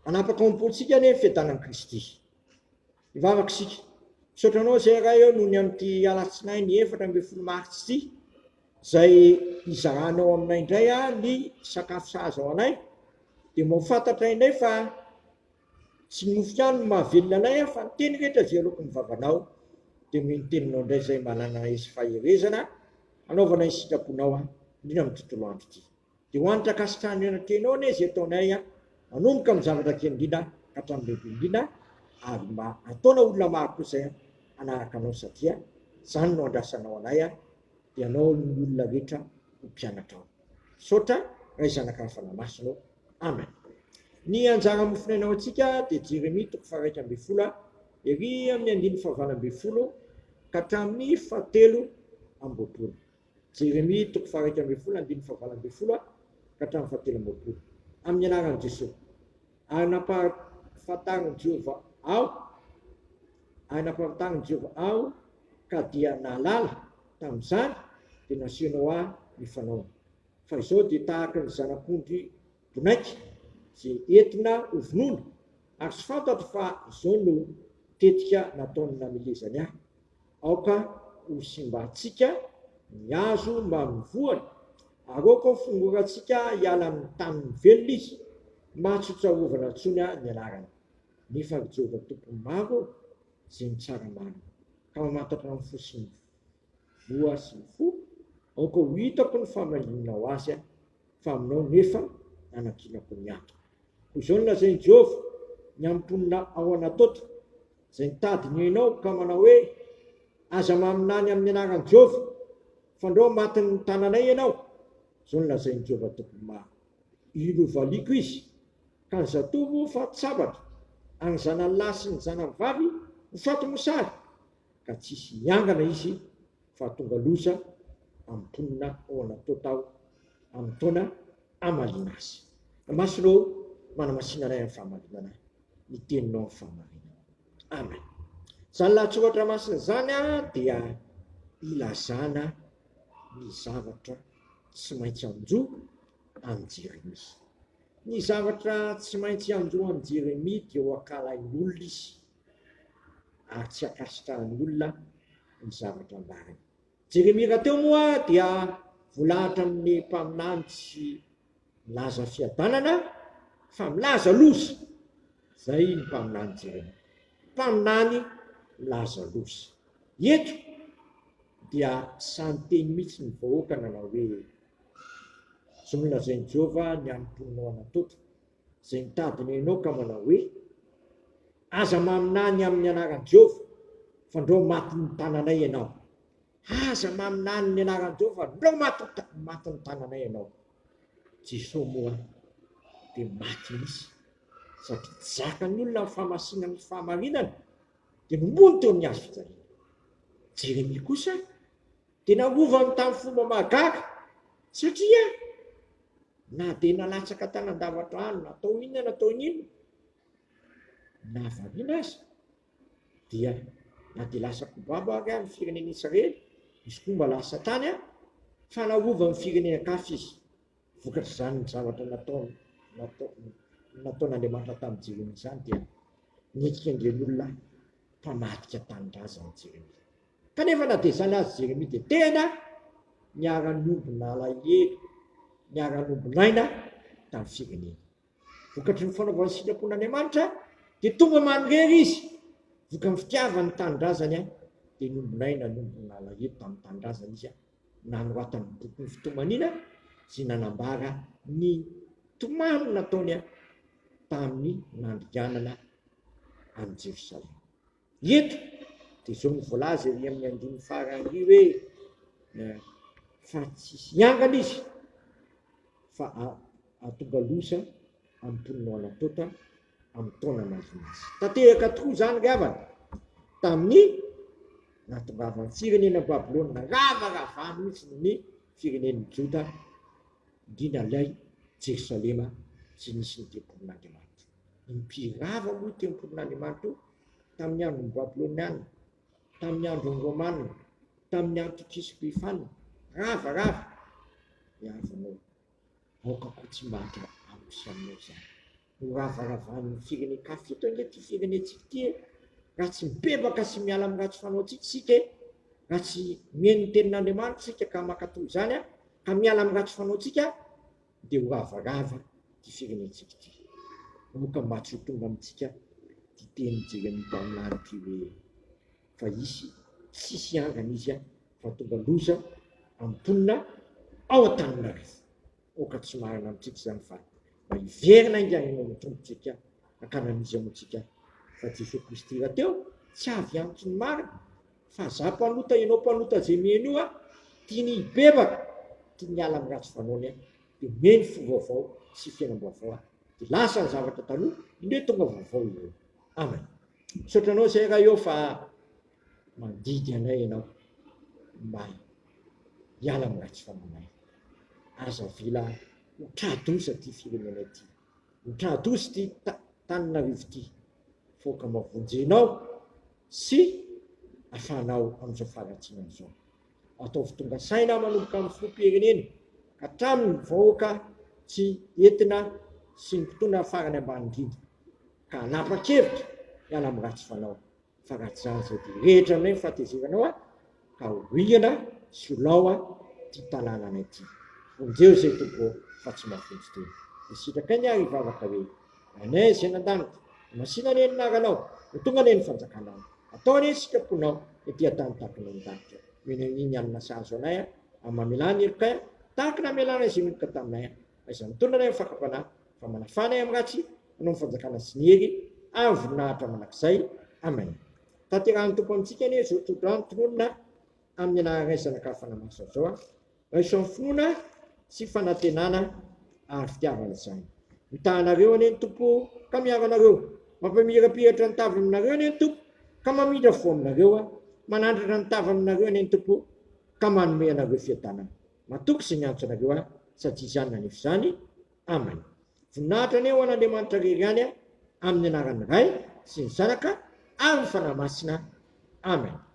Anapaka-ombontsika ane fiadanan'i Kristy. Ivavaka sika. Misaotranao zay raha eo noho ny amin'ity alatsinainy 4 martsa ity, zay izahanao aminay indray ny sakafo sahaza ao anay, dia mahafantatra inay fa tsy nofo ihany no mahavelona anay fa ny teny rehetra zay aloka ny vavanao, dia mino teninao indray zay manana esy faherezana anaovana ny sitraponao indrindra amin'ny tontolo andro ity. Dia hoanitra kasitrahany anatenao ane zay ataonay manomboka amin'ny zavatra kely indrindra ka hatramin'ny lehibe indrindra, ary mba ataona olona maro koa izay anaraka anao, satria zany no andrasanao anay dia anao ny olona rehetra ho mpianatra ao. Saotra ray zanak'Afana Masinao. Amen. Ny anjara mofinainao antsika dia Jeremia 1:12 ery amin'ny 9:20 ka hatramin'ny 7:20. Jeremia 1:12 9:20 ka hatramin'ny 7:20. Amin'ny anaran'i Jesosy. Ary nampahafantariny Jehovah aho ka dia nahalala tamin'izany dia nasianao ny fanaony. Fa izao dia tahaka ny zanak'ondry bonaiky zay entina hovonoina, ary tsy fantatro fa izao no tetika nataony namelezany ahy. Aoka ho simbantsika ny hazo mba mivoany, ary aoka ho fongorantsika hiala amin'ny tany mivelona izy, mba tsy ho tsarovana intsony ny anarany. Nefa Jehovah tompony maro zay mitsara marina, ka mamantatra ny fo sy ny voa sy ny fo. Aoka ho hitako ny famalinao azy fa aminao nefa anakinako ny ato. Ho izao no lazain'i Jehovah ny amponina ao anatota zay nitadiny ianao ka manao hoe: aza maminany amin'ny anaran'i Jehovah, fandrao matiny ny tananay ianao. Izao no lazain'i Jehovah tompony maro. Ilovaliako izy ka ny zatovo fa tsabatra, ary ny zanalahy sy ny zanavavy ho fato mosary, ka tsisy hiangana izy fa tonga loza amponina ao anatota aho amin'ny taona hamalina azy. Masinao manamasinanay amin'ny fahamalinana, ny teninao amin'ny fahamalinana. Amen. Zany lahatsoratra masina zany dia ilazana ny zavatra tsy maintsy anjo amin'ny Jeremia. Ny zavatra tsy maintsy anjo amin'ny Jeremia dia ho akalain'ny olona izy, ary tsy akasitrahany olona ny zavatra ambarany. Jeremia raha teo moa dia volahatra amin'ny mpaminany tsy milaza fiadanana fa milaza loza. Zay ny mpaminany Jeremia, mpaminany milaza loza. Eto dia samy teny mihitsy ny vahoaka nanao hoe: zao no lazain'i Jehovah ny amponina anatota zay nitadiny ianao ka manao hoe: aza maminany amin'ny anaran'i Jehovah, fandrao maty ny tananay ianao. Aza maminany ny anaran'i Jehovah, fandrao maty ny tananay ianao. Jesosy moa dia maty misy, satria zakany olona ny famasinany fahamarinana dia nombony teo amin'ny hazo fijaliana. Jeremia kosa dia narovany tamin'ny fomba mahagaga, satria na dia nalatsaka tany an-davatra any, natao inona natao inona, na variana azy dia na dia lasa kobaba ary amin'ny firenena Israely, izy koa mba lasa tany fa narovany firenena-kafa izy. Vokatra zany ny zavatra nataon'Andriamanitra tamin'ny Jeremia zany dia nendrika an'ireny olona mpamadika tanindrazana Jeremia. Kanefa na dia zany azy Jeremia dia tena niara-niomby nalahelo, niara-niomby naina tamin'ny firenena. Vokatry ny fanaovany sitrapon'Andriamanitra dia tonga manorery izy, voka ny fitiavany tanindrazany dia niomby naina, niomby nalahelo tamin'ny tanindrazana izy, nanoratany boky ny fitomaniana zay nanambara ny tomany nataony tamin'ny nandrianana any Jerosalema. Eto dia zao ny voalaza ery amin'ny 5 farany hoe: fa tsisy hiangana izy fa atonga loza amponina ao anatota amin'ny taona mahalina azy. Tanteraka tokoa zany ravana tamin'ny nahatongavan'ny firenena Babilôna ravaravany mihitsy ny firenen'ny Joda, indrindra ilay Jerosalema sy nisy ny tempolin'Andriamanitra. Nimpirava moa tempolin'Andriamanitra tamin'ny andron'ny Babilôniana, tamin'ny andron'ny Romanina, tamin'ny Antikrisy Epifana, ravarava ny avanao. Aoka koa tsy mahatra amin'ny aminao zany. noravaravan'ny fireneka fito ange ty firenetsika ty raha tsy mibebaka sy miala amin'ny raha tsy fanaotsika sika raha tsy mihaino ny tenin'Andriamanitra sika ka makatoro zany ka miala amin'ny raha tsy fanaotsika dia ho ravarava ty firenetsika ty. Moka mba tsy ho tonga amitsika ty teny Jeremia tamin'andro ty hoe fa isy tsisy angana izy fa tonga loza amponina ao an-tanin'arivo. Oka tsy marina amitsika zany fa mba hiverina inganino amin'ny tompontsika ankananizy amintsika fa Jesosy Kristy raha teo tsy avy antony marina fa za mpanota ianao mpanota zay miheno io tiany hibebaka tiany hiala amin'ny raha tsy fanaony dia meny fo vaovao sy fiainam-baovao dia lasa ny zavatra taloha indray tonga vaovao io. Amen. Misaotranao zay raha eo fa mandidy anay ianao mba hiala amin'ny raha tsy fanaonay. Aza vila ho tradosa ty firenenay ty, ho tradosa ty Tananarivo ty, foka mavonjenao sy afanao amin'izao faharatsinana zao. Ataovy tonga saina manomboka amin'ny filoham-pirenena ka hatramin'ny vahoaka tsy entina sy ny mpitondra farany ambany indrindra ka hanapa-kevitra hiala amin'ny raha tsy fanao fa ratsy zany zay dia rehetra aminay ny fahatezeranao ka hohihana sy holao ty tanànanay ty. Vonjeo zay tompo fa tsy mahafintsy teny. Isitraka ny ary hivavaka hoe anay zay nandanitra masina ane naranao no tonga ane ny fanjakanao atao ane sikaponao ety atany takina ny danitra mininy alina sahazo anay amin'ny mamelany erikay takina amelana izay miloka taminay izay mitondra anay amin'ny fakapanahy fa manafanay amin'ny ratsy manao ny fanjakana sy ny hery amin'ny voninahitra manakizay. Amen. Tanterahany tompo amintsika ane zao todrano tononona amin'ny anaranay zanak'afa namasa zao raiso amin'ny finoana sy fanantenana ary fitiavana izany. Mitahanareo ane ny tompo ka miaro anareo, mampamirapiratra ny tavy aminareo ane ny tompo ka mamindra fo aminareo, manandratra ny tavy aminareo ane ny tompo ka manome anareo fiadanana. Matoky izay miantso anareo satria izany nanefa izany. Amen. Voninahitra ane ho an'Andriamanitra rery any amin'ny anaran'ny Ray sy ny Zanaka ary ny fanahy masina. Amen.